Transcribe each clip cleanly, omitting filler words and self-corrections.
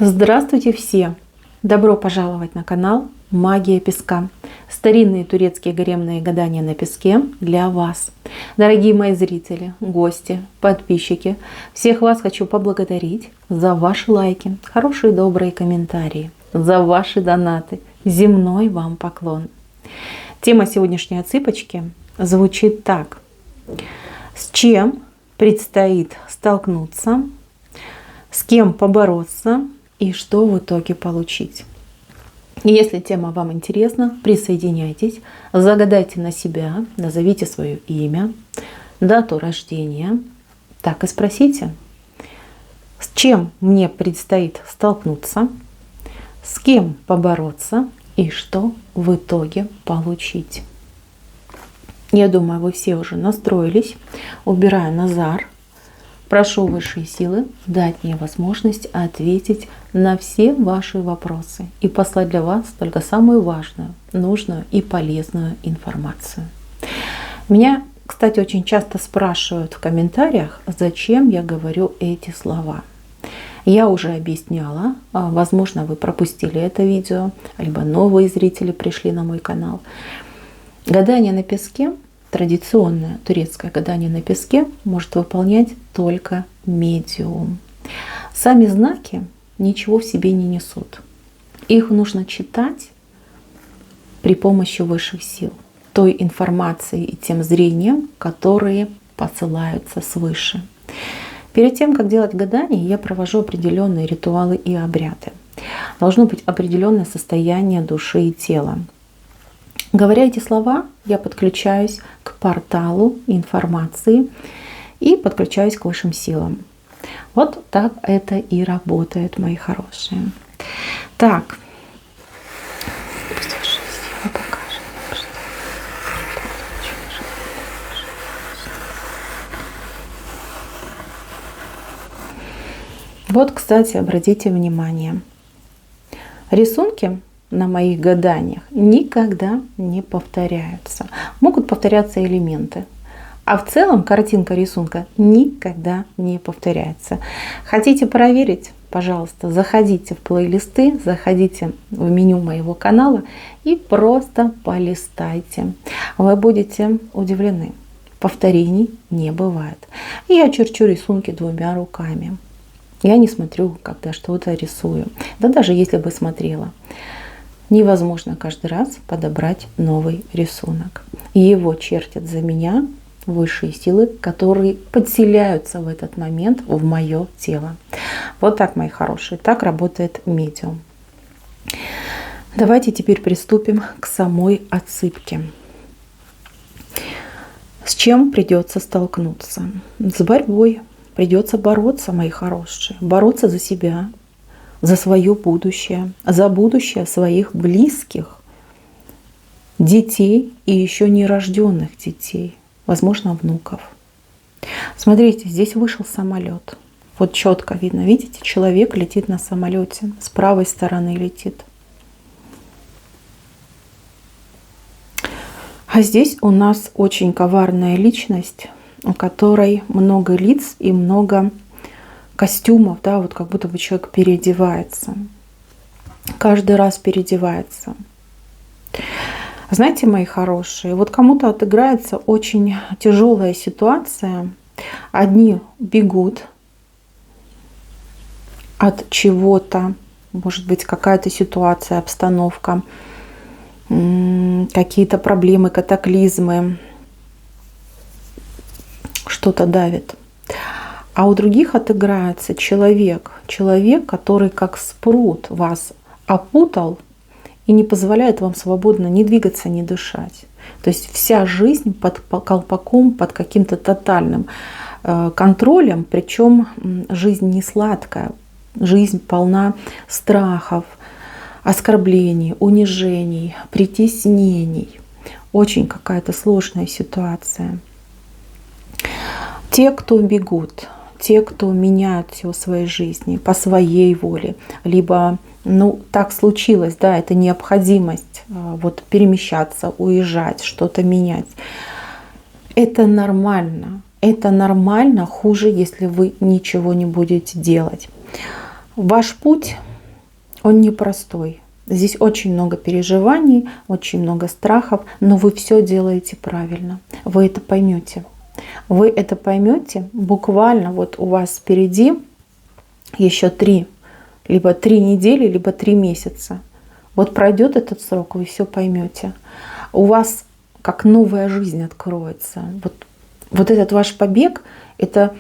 Здравствуйте все! Добро пожаловать на канал Магия Песка. Старинные турецкие гаремные гадания на песке для вас. Дорогие мои зрители, гости, подписчики, всех вас хочу поблагодарить за ваши лайки, хорошие добрые комментарии, за ваши донаты. Земной вам поклон. Тема сегодняшней отсыпочки звучит так. С чем предстоит столкнуться, с кем побороться и что в итоге получить. И если тема вам интересна, присоединяйтесь, загадайте на себя, назовите свое имя, дату рождения, так и спросите, с чем мне предстоит столкнуться, с кем побороться и что в итоге получить. Я думаю, вы все уже настроились. Убираю Назар. Прошу высшие силы дать мне возможность ответить на все ваши вопросы и послать для вас только самую важную, нужную и полезную информацию. Меня, кстати, очень часто спрашивают в комментариях, зачем я говорю эти слова. Я уже объясняла, возможно, вы пропустили это видео, либо новые зрители пришли на мой канал. Гадание на песке, традиционное турецкое гадание на песке, может выполнять только медиум. Сами знаки ничего в себе не несут. Их нужно читать при помощи высших сил, той информации и тем зрением, которые посылаются свыше. Перед тем, как делать гадание, я провожу определенные ритуалы и обряды. Должно быть определенное состояние души и тела. Говоря эти слова, я подключаюсь к порталу информации и подключаюсь к высшим силам. Вот так это и работает, мои хорошие. Так. Пусть высшие силы покажут, что вот, кстати, обратите внимание. Рисунки на моих гаданиях никогда не повторяются. Могут повторяться элементы. А в целом картинка рисунка никогда не повторяется. Хотите проверить? Пожалуйста, заходите в плейлисты, заходите в меню моего канала и просто полистайте. Вы будете удивлены. Повторений не бывает. Я черчу рисунки двумя руками. Я не смотрю, когда что-то рисую. Да даже если бы смотрела. Невозможно каждый раз подобрать новый рисунок. Его чертят за меня высшие силы, которые подселяются в этот момент в мое тело. Вот так, мои хорошие, так работает медиум. Давайте теперь приступим к самой отсыпке. С чем придется столкнуться? С борьбой. Придется бороться, мои хорошие. Бороться за себя, за свое будущее, за будущее своих близких, детей и еще нерожденных детей, возможно, внуков. Смотрите, здесь вышел самолет. Вот четко видно, видите, человек летит на самолете, с правой стороны летит. А здесь у нас очень коварная личность, у которой много лиц и много костюмов, да, вот как будто бы человек переодевается. Каждый раз переодевается. Знаете, мои хорошие, вот кому-то отыграется очень тяжелая ситуация. Одни бегут от чего-то, может быть, какая-то ситуация, обстановка, какие-то проблемы, катаклизмы, что-то давит. А у других отыграется человек, который как спрут вас опутал и не позволяет вам свободно ни двигаться, ни дышать. То есть вся жизнь под колпаком, под каким-то тотальным контролем, причем жизнь не сладкая, жизнь полна страхов, оскорблений, унижений, притеснений. Очень какая-то сложная ситуация. Те, кто бегут, те, кто меняют все в своей жизни по своей воле, либо, так случилось, да, это необходимость вот перемещаться, уезжать, что-то менять. Это нормально. Это нормально, хуже, если вы ничего не будете делать. Ваш путь он непростой. Здесь очень много переживаний, очень много страхов, но вы все делаете правильно. Вы это поймете. Вы это поймете буквально вот у вас впереди еще либо 3 недели, либо 3 месяца. Вот пройдет этот срок, вы все поймете. У вас как новая жизнь откроется. Вот этот ваш побег, это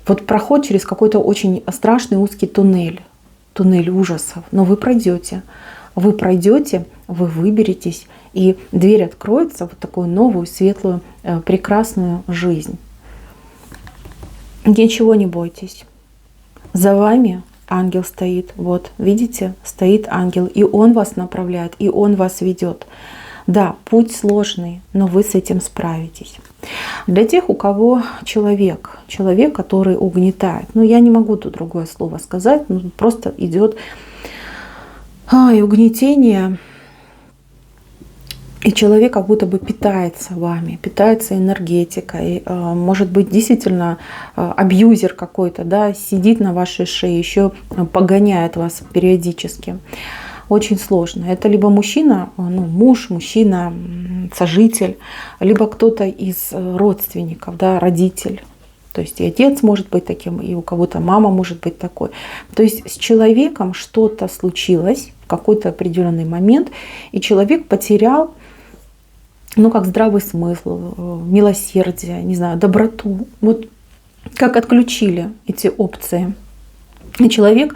вот проход через какой-то очень страшный узкий туннель ужасов. Но вы пройдете, вы выберетесь, и дверь откроется в такую новую, светлую, прекрасную жизнь. Ничего не бойтесь. За вами ангел стоит. Вот, видите, стоит ангел, и он вас направляет, и он вас ведет. Да, путь сложный, но вы с этим справитесь. Для тех, у кого человек, который угнетает, я не могу тут другое слово сказать, просто идет и угнетение, и человек как будто бы питается вами, питается энергетикой, может быть, действительно абьюзер какой-то, да, сидит на вашей шее, еще погоняет вас периодически. Очень сложно. Это либо мужчина, муж, мужчина, сожитель, либо кто-то из родственников, да, родитель. То есть и отец может быть таким, и у кого-то мама может быть такой. То есть с человеком что-то случилось в какой-то определенный момент, и человек потерял, как здравый смысл, милосердие, не знаю, доброту. Вот как отключили эти опции. И человек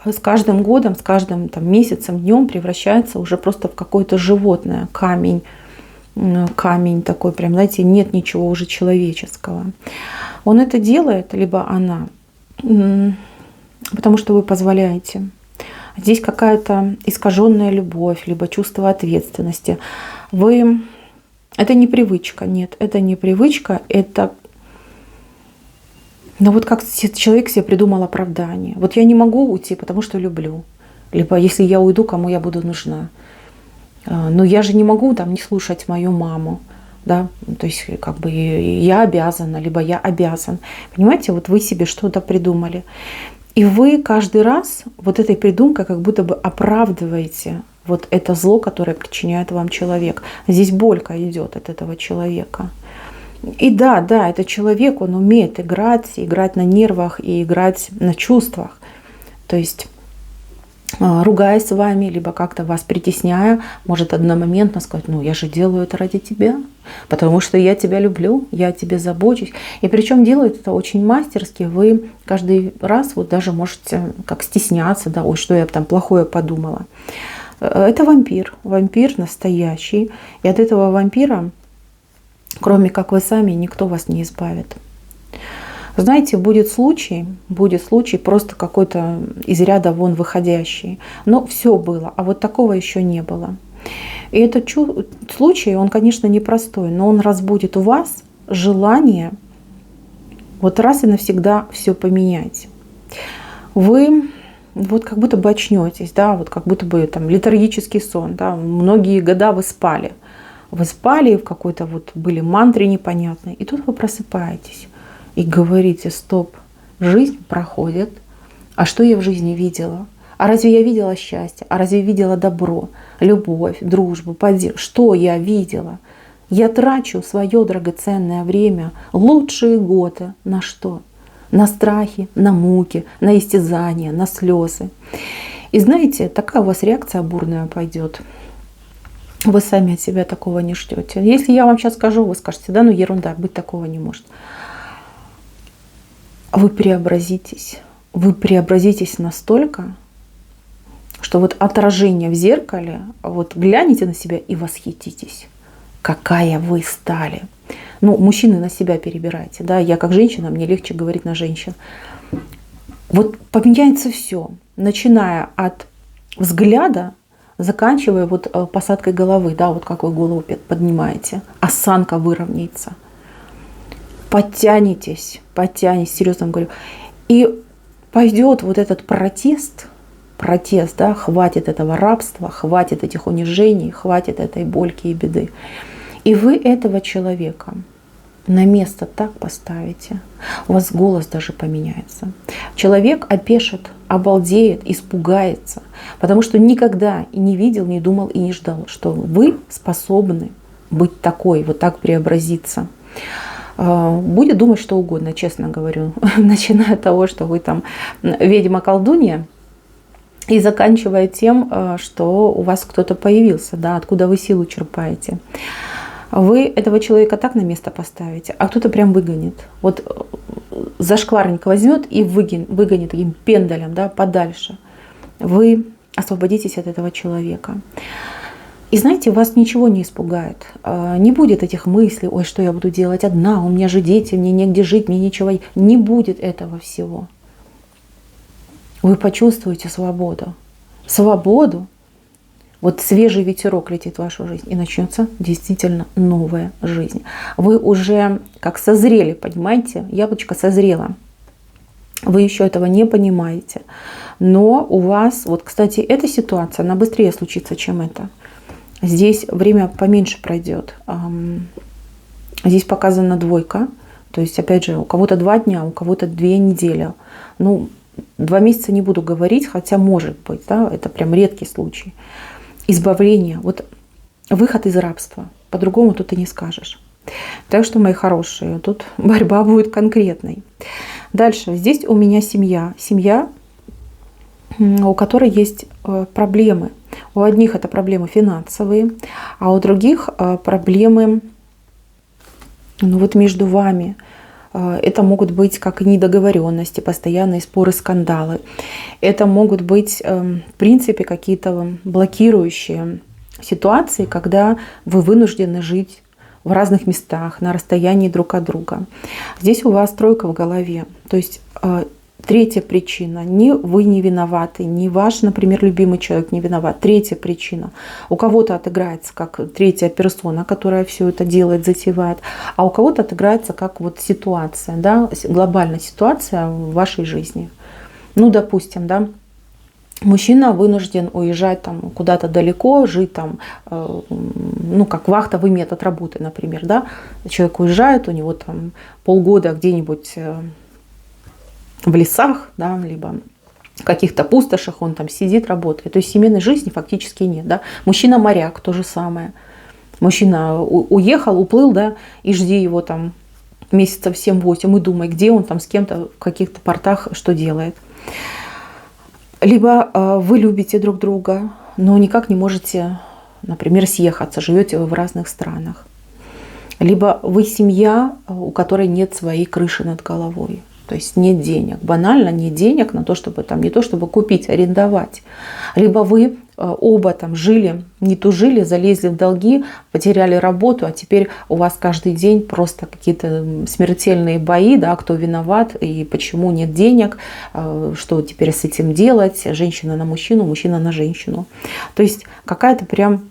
с каждым годом, с каждым месяцем, днем превращается уже просто в какое-то животное, камень такой, прям, знаете, нет ничего уже человеческого. Он это делает, либо она, потому что вы позволяете. Здесь какая-то искаженная любовь, либо чувство ответственности. Это не привычка, нет, это не привычка, это... Но вот как человек себе придумал оправдание. Вот я не могу уйти, потому что люблю. Либо если я уйду, кому я буду нужна. Но я же не могу не слушать мою маму. Да? То есть как бы я обязана, либо я обязан. Понимаете, вот вы себе что-то придумали. И вы каждый раз вот этой придумкой как будто бы оправдываете вот это зло, которое причиняет вам человек. Здесь болька идет от этого человека. И да, этот человек, он умеет играть на нервах и играть на чувствах. То есть, ругаясь с вами, либо как-то вас притесняя, может одномоментно сказать: я же делаю это ради тебя, потому что я тебя люблю, я о тебе забочусь. И причем делает это очень мастерски. Вы каждый раз даже можете как стесняться, да, ой, что я там плохое подумала. Это вампир настоящий. И от этого вампира, кроме как вы сами, никто вас не избавит. Знаете, будет случай просто какой-то из ряда вон выходящий. Но все было, а вот такого еще не было. И этот случай, он, конечно, непростой, но он разбудит у вас желание вот раз и навсегда все поменять. Вы вот как будто бы очнетесь, да, вот как будто бы летаргический сон, да, многие года вы спали. Вы спали, в какой-то были мантре непонятные, и тут вы просыпаетесь и говорите: стоп, жизнь проходит, а что я в жизни видела? А разве я видела счастье? А разве я видела добро, любовь, дружбу, поддержку? Что я видела? Я трачу свое драгоценное время, лучшие годы на что? На страхи, на муки, на истязания, на слезы. И знаете, такая у вас реакция бурная пойдет. Вы сами от себя такого не ждете. Если я вам сейчас скажу, вы скажете: да, ерунда, быть такого не может. Вы преобразитесь настолько, что отражение в зеркале, глянете на себя и восхититесь, какая вы стали. Мужчины на себя перебирайте, да, я как женщина, мне легче говорить на женщин. Поменяется все, начиная от взгляда, заканчивая посадкой головы, да, как вы голову поднимаете, осанка выровняется. Подтянетесь, серьезно говорю. И пойдет этот протест, да, хватит этого рабства, хватит этих унижений, хватит этой больки и беды. И вы этого человека на место так поставите, у вас голос даже поменяется. Человек опешит, обалдеет, испугается, потому что никогда и не видел, не думал и не ждал, что вы способны быть такой, вот так преобразиться. Будет думать что угодно, честно говорю, начиная от того, что вы там ведьма-колдунья, и заканчивая тем, что у вас кто-то появился, да, откуда вы силу черпаете. Вы этого человека так на место поставите, а кто-то прям выгонит. Вот зашкварник возьмет и выгонит таким пендалем, да, подальше. Вы освободитесь от этого человека. И знаете, вас ничего не испугает. Не будет этих мыслей: ой, что я буду делать одна, у меня же дети, мне негде жить, мне ничего. Не будет этого всего. Вы почувствуете свободу. Свободу. Вот свежий ветерок летит в вашу жизнь, и начнется действительно новая жизнь. Вы уже как созрели, понимаете? Яблочко созрело. Вы еще этого не понимаете. Но у вас, вот, кстати, эта ситуация, она быстрее случится, чем это. Здесь время поменьше пройдет. Здесь показана двойка. То есть, опять же, у кого-то 2 дня, у кого-то 2 недели. Ну, 2 месяца не буду говорить, хотя может быть, да, это прям редкий случай. Избавление, вот выход из рабства. По-другому тут и не скажешь. Так что, мои хорошие, тут борьба будет конкретной. Дальше. Здесь у меня семья. Семья, у которой есть проблемы. У одних это проблемы финансовые, а у других проблемы, ну, вот между вами. Это могут быть как и недоговоренности, постоянные споры, скандалы. Это могут быть, в принципе, какие-то блокирующие ситуации, когда вы вынуждены жить в разных местах, на расстоянии друг от друга. Здесь у вас тройка в голове. То есть третья причина. Ни вы не виноваты, ни ваш, например, любимый человек не виноват. Третья причина. У кого-то отыграется как третья персона, которая все это делает, затевает, а у кого-то отыграется как вот ситуация, да, глобальная ситуация в вашей жизни. Ну, допустим, да, мужчина вынужден уезжать там куда-то далеко, жить там, ну, как вахтовый метод работы, например, да. Человек уезжает, у него там полгода где-нибудь в лесах, да, либо в каких-то пустошах он там сидит, работает. То есть семейной жизни фактически нет. Да? Мужчина-моряк то же самое. Мужчина уехал, уплыл, да, и жди его там месяцев 7-8 и думай, где он там с кем-то в каких-то портах что делает. Либо вы любите друг друга, но никак не можете, например, съехаться, живете вы в разных странах. Либо вы семья, у которой нет своей крыши над головой. То есть нет денег, банально нет денег на то, чтобы там не то, чтобы купить, арендовать. Либо вы оба там жили, не тужили, залезли в долги, потеряли работу, а теперь у вас каждый день просто какие-то смертельные бои, да, кто виноват и почему нет денег, что теперь с этим делать, женщина на мужчину, мужчина на женщину. То есть какая-то прям,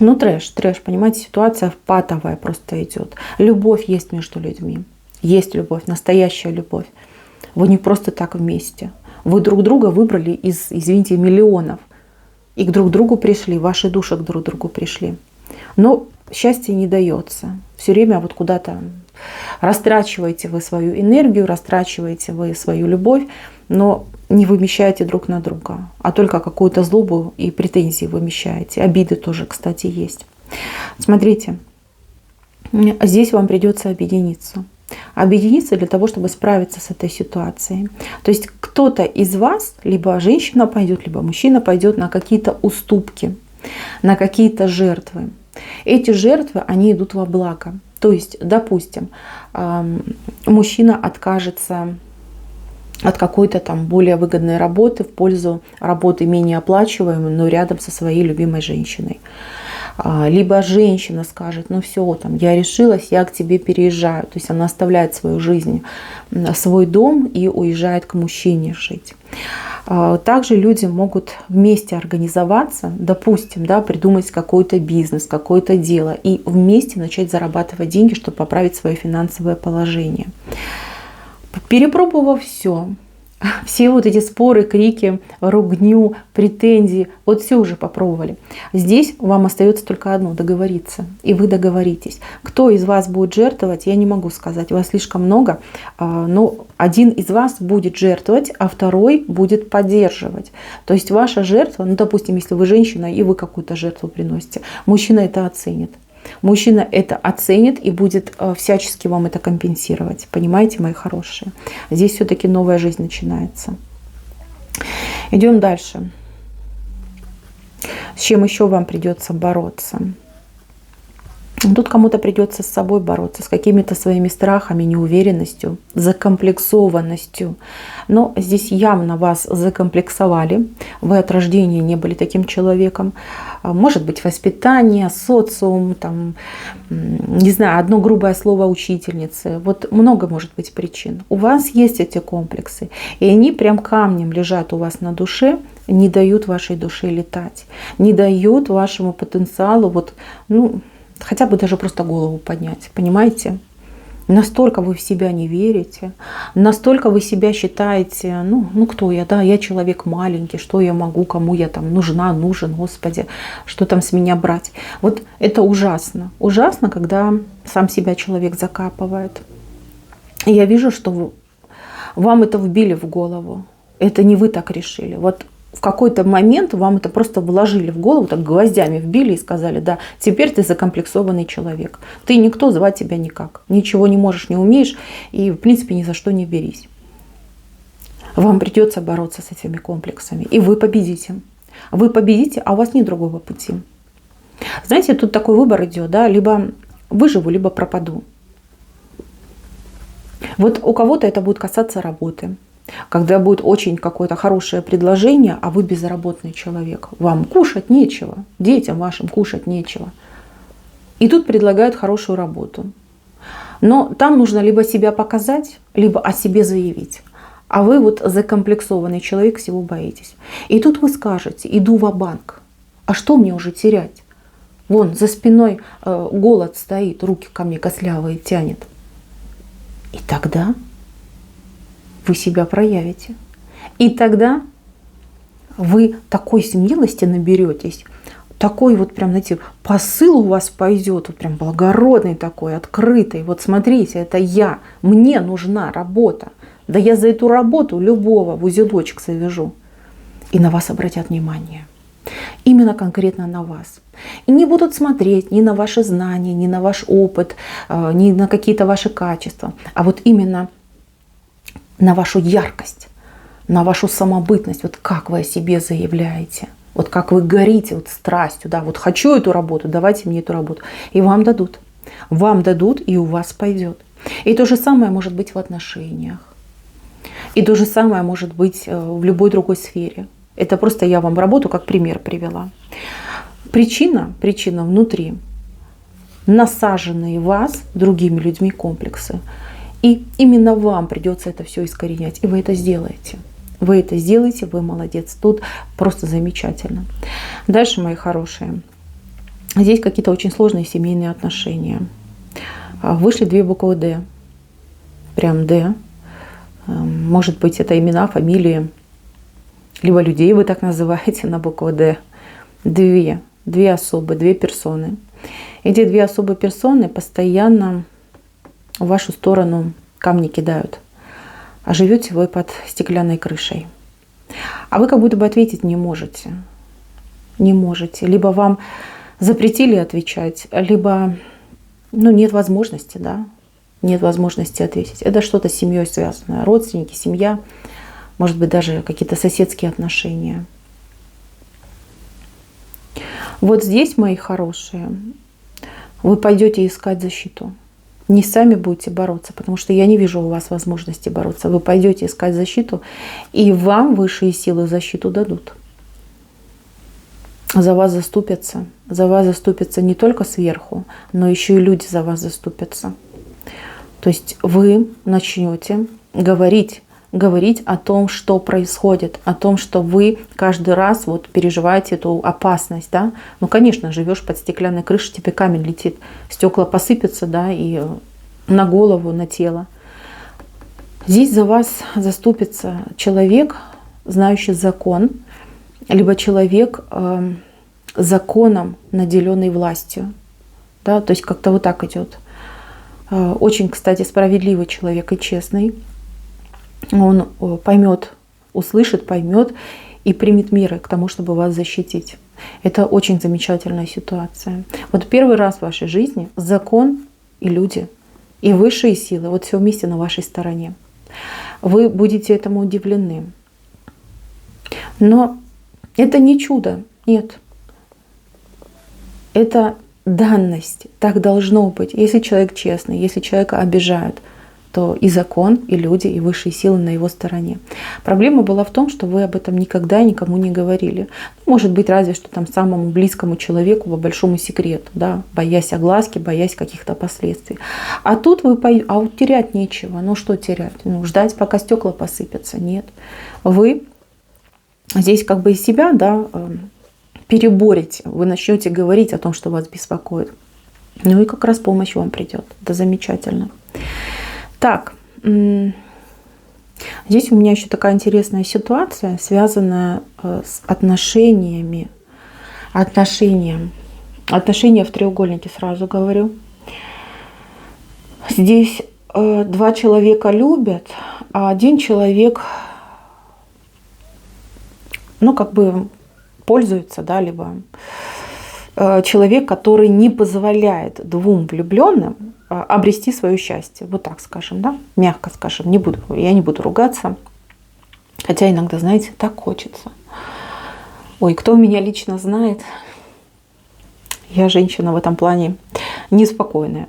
ну, трэш, понимаете, ситуация патовая просто идет. Любовь есть между людьми. Есть любовь, настоящая любовь. Вы не просто так вместе. Вы друг друга выбрали из, извините, миллионов. И к друг другу пришли, ваши души к друг другу пришли. Но счастье не дается. Все время вот куда-то растрачиваете вы свою энергию, растрачиваете вы свою любовь, но не вымещаете друг на друга, а только какую-то злобу и претензии вымещаете. Обиды тоже, кстати, есть. Смотрите, здесь вам придется объединиться. Объединиться для того, чтобы справиться с этой ситуацией. То есть кто-то из вас, либо женщина пойдет, либо мужчина пойдет на какие-то уступки, на какие-то жертвы. Эти жертвы, они идут во благо. То есть, допустим, мужчина откажется от какой-то там более выгодной работы в пользу работы менее оплачиваемой, но рядом со своей любимой женщиной. Либо женщина скажет, ну все, там, я решилась, я к тебе переезжаю. То есть она оставляет свою жизнь, свой дом и уезжает к мужчине жить. Также люди могут вместе организоваться, допустим, да, придумать какой-то бизнес, какое-то дело и вместе начать зарабатывать деньги, чтобы поправить свое финансовое положение. Перепробовав все, Все вот эти споры, крики, ругню, претензии, вот все уже попробовали. Здесь вам остается только одно — договориться. И вы договоритесь. Кто из вас будет жертвовать, я не могу сказать. Вас слишком много. Но один из вас будет жертвовать, а второй будет поддерживать. То есть ваша жертва, ну, допустим, если вы женщина и вы какую-то жертву приносите, мужчина это оценит. Мужчина это оценит и будет всячески вам это компенсировать. Понимаете, мои хорошие? Здесь все-таки новая жизнь начинается. Идем дальше. С чем еще вам придется бороться? Тут кому-то придется с собой бороться, с какими-то своими страхами, неуверенностью, закомплексованностью. Но здесь явно вас закомплексовали. Вы от рождения не были таким человеком. Может быть, воспитание, социум, там, не знаю, одно грубое слово учительницы. Вот много может быть причин. У вас есть эти комплексы, и они прям камнем лежат у вас на душе, не дают вашей душе летать, не дают вашему потенциалу вот, ну, хотя бы даже просто голову поднять, понимаете? Настолько вы в себя не верите, настолько вы себя считаете, ну кто я, да, я человек маленький, что я могу, кому я там нужна, нужен, Господи, что там с меня брать. Вот это ужасно. Ужасно, когда сам себя человек закапывает. И я вижу, что вам это вбили в голову. Это не вы так решили. Вот в какой-то момент вам это просто вложили в голову, так гвоздями вбили и сказали: да, теперь ты закомплексованный человек. Ты никто, звать тебя никак. Ничего не можешь, не умеешь и, в принципе, ни за что не берись. Вам придется бороться с этими комплексами. И вы победите. Вы победите, а у вас нет другого пути. Знаете, тут такой выбор идет, да, либо выживу, либо пропаду. Вот у кого-то это будет касаться работы. Когда будет очень какое-то хорошее предложение, а вы безработный человек, вам кушать нечего, детям вашим кушать нечего. И тут предлагают хорошую работу. Но там нужно либо себя показать, либо о себе заявить. А вы вот закомплексованный человек, всего боитесь. И тут вы скажете: иду ва-банк. А что мне уже терять? Вон за спиной голод стоит, руки ко мне костлявые тянет. И тогда вы себя проявите. И тогда вы такой смелости наберетесь, такой вот прям, знаете, посыл у вас пойдет, вот прям благородный такой, открытый. Вот смотрите, это я, мне нужна работа. Да я за эту работу любого в узелочек завяжу. И на вас обратят внимание. Именно конкретно на вас. И не будут смотреть ни на ваши знания, ни на ваш опыт, ни на какие-то ваши качества, а вот именно на вашу яркость, на вашу самобытность, вот как вы о себе заявляете, вот как вы горите вот страстью, да, вот хочу эту работу, давайте мне эту работу. И вам дадут. Вам дадут, и у вас пойдет. И то же самое может быть в отношениях. И то же самое может быть в любой другой сфере. Это просто я вам работу как пример привела. Причина внутри. Насаженные вас другими людьми комплексы. И именно вам придется это все искоренять. И вы это сделаете. Вы это сделаете, вы молодец. Тут просто замечательно. Дальше, мои хорошие. Здесь какие-то очень сложные семейные отношения. Вышли две буквы «Д». Прям «Д». Может быть, это имена, фамилии. Либо людей вы так называете на букву «Д». Две особы, две персоны. Эти две особые персоны постоянно в вашу сторону камни кидают. А живете вы под стеклянной крышей. А вы как будто бы ответить не можете. Не можете. Либо вам запретили отвечать, либо нет возможности, да? Нет возможности ответить. Это что-то с семьей связано. Родственники, семья, может быть, даже какие-то соседские отношения. Вот здесь, мои хорошие, вы пойдете искать защиту. Не сами будете бороться, потому что я не вижу у вас возможности бороться. Вы пойдете искать защиту, и вам высшие силы защиту дадут. За вас заступятся. За вас заступятся не только сверху, но еще и люди за вас заступятся. То есть вы начнете говорить о том, что происходит, о том, что вы каждый раз вот переживаете эту опасность, да. Ну, конечно, живешь под стеклянной крышей, тебе камень летит, стекла посыпятся, да, и на голову, на тело. Здесь за вас заступится человек, знающий закон, либо человек законом, наделенный властью. Да? То есть как-то вот так идет. Очень, кстати, справедливый человек и честный. Он поймет, услышит, поймет и примет меры к тому, чтобы вас защитить. Это очень замечательная ситуация. Вот первый раз в вашей жизни закон и люди, и высшие силы, вот все вместе на вашей стороне. Вы будете этому удивлены. Но это не чудо, нет. Это данность, так должно быть. Если человек честный, если человека обижают, то и закон, и люди, и высшие силы на его стороне. Проблема была в том, что вы об этом никогда никому не говорили. Может быть, разве что там самому близкому человеку по большому секрету, да, боясь огласки, боясь каких-то последствий. А тут а вот терять нечего. Ну что терять? Ну, ждать, пока стекла посыпятся? Нет. Вы здесь как бы из себя, да, переборете. Вы начнете говорить о том, что вас беспокоит. Ну и как раз помощь вам придет. Это замечательно. Так, здесь у меня еще такая интересная ситуация, связанная с отношениями. Отношения в треугольнике, сразу говорю. Здесь два человека любят, а один человек, ну, как бы пользуется, да, либо человек, который не позволяет двум влюбленным обрести свое счастье. Вот так скажем, да? Мягко скажем. Я не буду ругаться. Хотя иногда, знаете, так хочется. Ой, кто меня лично знает, я женщина в этом плане неспокойная.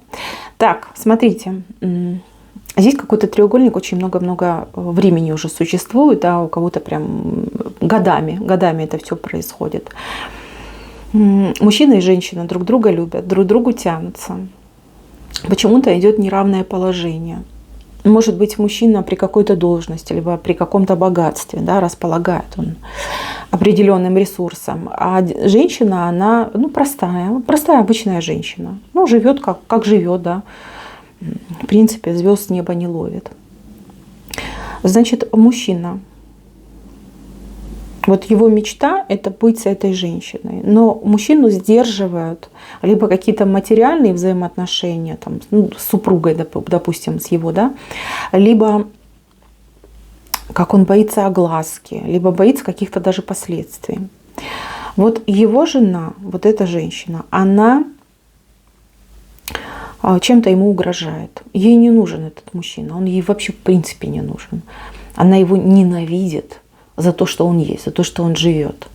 Так, смотрите. Здесь какой-то треугольник, очень много-много времени уже существует, да, у кого-то прям годами это все происходит. Мужчина и женщина друг друга любят, друг к другу тянутся. Почему-то идет неравное положение. Может быть, мужчина при какой-то должности, либо при каком-то богатстве, да, располагает он определенным ресурсом. А женщина, она, ну, простая обычная женщина. Ну, живет как живет, да. В принципе, звезд с неба не ловит. Значит, мужчина. Вот его мечта – это быть с этой женщиной. Но мужчину сдерживают либо какие-то материальные взаимоотношения там, ну, с супругой, допустим, с его, да, либо как он боится огласки, либо боится каких-то даже последствий. Вот его жена, вот эта женщина, она чем-то ему угрожает. Ей не нужен этот мужчина, он ей вообще в принципе не нужен. Она его ненавидит за то, что он есть, за то, что он живет.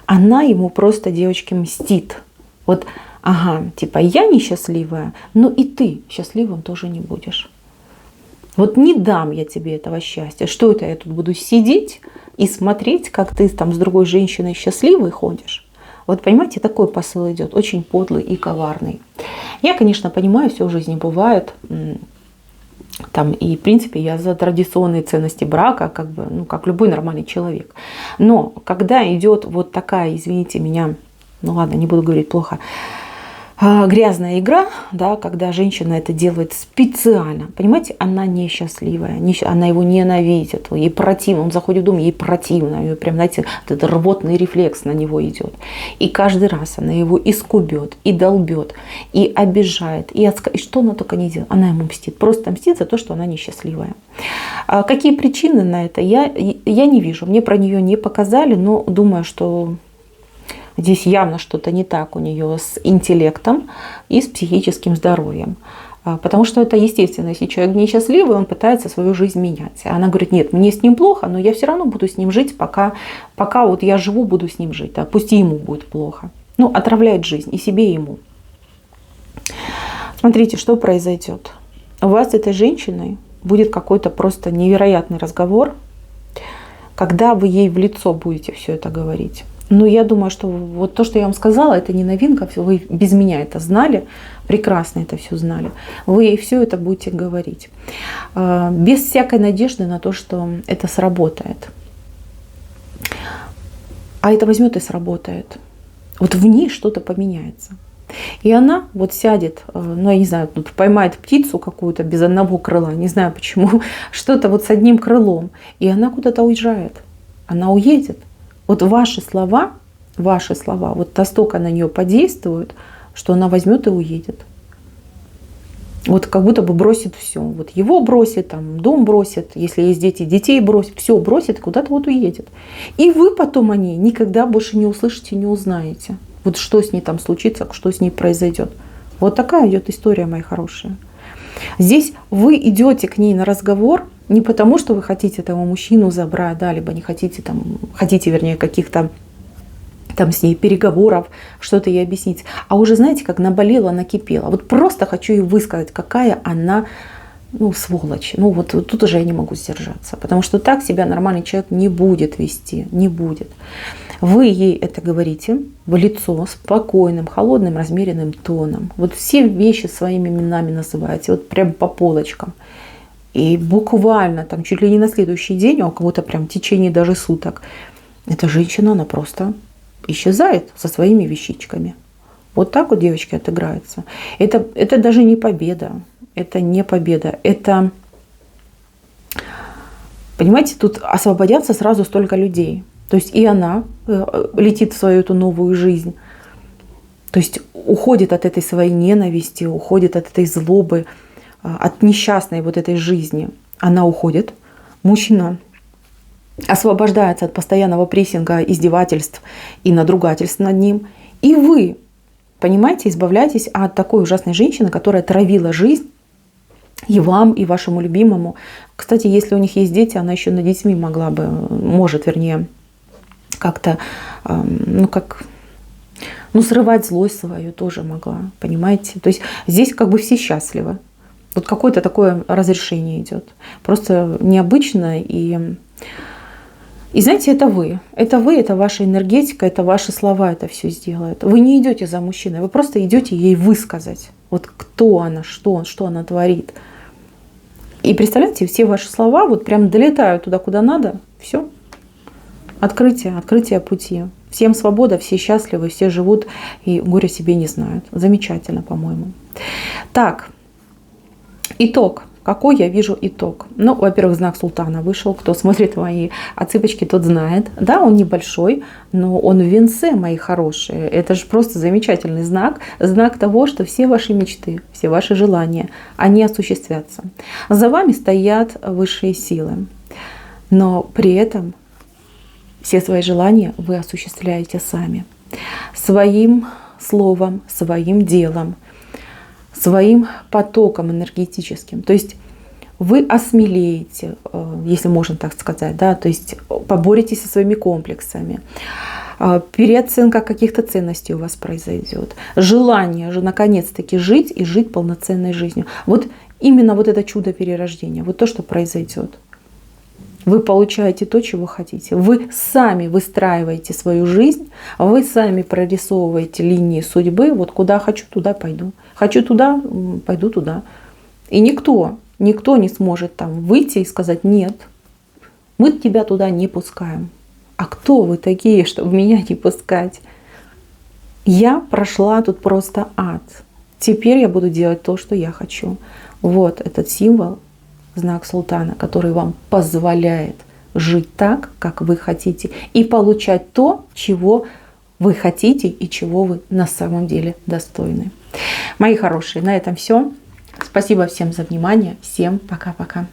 Она ему просто, девочки, мстит. Вот, ага, типа я несчастливая, но и ты счастливым тоже не будешь. Вот не дам я тебе этого счастья. Что это я тут буду сидеть и смотреть, как ты там с другой женщиной счастливой ходишь? Вот понимаете, такой посыл идет, очень подлый и коварный. Я, конечно, понимаю, все в жизни бывает. Там, и в принципе я за традиционные ценности брака, как бы, ну, как любой нормальный человек. Но когда идет вот такая, извините меня, ну ладно, не буду говорить плохо, грязная игра, да, когда женщина это делает специально, понимаете, она несчастливая, она его ненавидит, ей противно, он заходит в дом, ей противно, ее прям, знаете, этот рвотный рефлекс на него идет. И каждый раз она его и скубет, и долбет, и обижает, и что она только не делает, она ему мстит, просто мстит за то, что она несчастливая. Какие причины на это, я не вижу, мне про нее не показали, но думаю, что здесь явно что-то не так у нее с интеллектом и с психическим здоровьем. Потому что это естественно, если человек несчастливый, он пытается свою жизнь менять. А она говорит, нет, мне с ним плохо, но я все равно буду с ним жить, пока вот я живу, буду с ним жить. Да, пусть и ему будет плохо. Ну, отравляет жизнь и себе, и ему. Смотрите, что произойдет. У вас с этой женщиной будет какой-то просто невероятный разговор, когда вы ей в лицо будете все это говорить. Но я думаю, что вот то, что я вам сказала, это не новинка, вы без меня это знали, прекрасно это все знали. Вы ей все это будете говорить. Без всякой надежды на то, что это сработает. А это возьмет и сработает. Вот в ней что-то поменяется. И она вот сядет, ну я не знаю, тут поймает птицу какую-то без одного крыла, не знаю почему, что-то вот с одним крылом, и она куда-то уезжает, она уедет. Вот ваши слова, вот настолько на нее подействуют, что она возьмет и уедет. Вот как будто бы бросит все. Вот его бросит, там, дом бросит, если есть дети, детей бросит, все бросит и куда-то вот уедет. И вы потом о ней никогда больше не услышите, не узнаете. Вот что с ней там случится, что с ней произойдет. Вот такая идет история, мои хорошие. Здесь вы идете к ней на разговор не потому, что вы хотите этого мужчину забрать, да, либо не хотите, там, хотите, вернее, каких-то там с ней переговоров, что-то ей объяснить. А уже, знаете, как наболело, накипело. Вот просто хочу ей высказать, какая она, ну, сволочь. Ну, вот тут уже я не могу сдержаться. Потому что так себя нормальный человек не будет вести, не будет. Вы ей это говорите в лицо спокойным, холодным, размеренным тоном. Вот все вещи своими именами называете, вот прям по полочкам. И буквально там чуть ли не на следующий день, а у кого-то прям в течение даже суток, эта женщина, она просто исчезает со своими вещичками. Вот так вот девочки отыграются. Это даже не победа. Это не победа. Это, понимаете, тут освободятся сразу столько людей. То есть и она летит в свою эту новую жизнь. То есть уходит от этой своей ненависти, уходит от этой злобы, от несчастной вот этой жизни. Она уходит. Мужчина освобождается от постоянного прессинга, издевательств и надругательств над ним. И вы, понимаете, избавляетесь от такой ужасной женщины, которая травила жизнь и вам, и вашему любимому. Кстати, если у них есть дети, она еще над детьми может, как-то, срывать злость свою тоже могла, понимаете? То есть здесь как бы все счастливы. Вот какое-то такое разрешение идет. Просто необычно и знаете, это вы, это ваша энергетика, это ваши слова это все сделают. Вы не идете за мужчиной, вы просто идете ей высказать. Вот кто она, что она творит. И представляете, все ваши слова вот прям долетают туда, куда надо. Все. Открытие пути. Всем свобода, все счастливы, все живут и горя себе не знают. Замечательно, по-моему. Так, итог. Какой я вижу итог? Ну, во-первых, знак султана вышел. Кто смотрит мои отсыпочки, тот знает. Да, он небольшой, но он в венце, мои хорошие. Это же просто замечательный знак. Знак того, что все ваши мечты, все ваши желания, они осуществятся. За вами стоят высшие силы. Но при этом все свои желания вы осуществляете сами. Своим словом, своим делом, своим потоком энергетическим. То есть вы осмелеете, если можно так сказать, да, то есть поборетесь со своими комплексами, переоценка каких-то ценностей у вас произойдет, желание же наконец-таки жить и жить полноценной жизнью. Вот именно вот это чудо перерождения, вот то, что произойдет. Вы получаете то, чего хотите. Вы сами выстраиваете свою жизнь, вы сами прорисовываете линии судьбы. Вот куда хочу, туда пойду. Хочу туда, пойду туда. И никто не сможет там выйти и сказать: нет, мы тебя туда не пускаем. А кто вы такие, чтобы меня не пускать? Я прошла тут просто ад. Теперь я буду делать то, что я хочу. Вот этот символ, знак султана, который вам позволяет жить так, как вы хотите, и получать то, чего вы хотите и чего вы на самом деле достойны. Мои хорошие, на этом все. Спасибо всем за внимание. Всем пока-пока.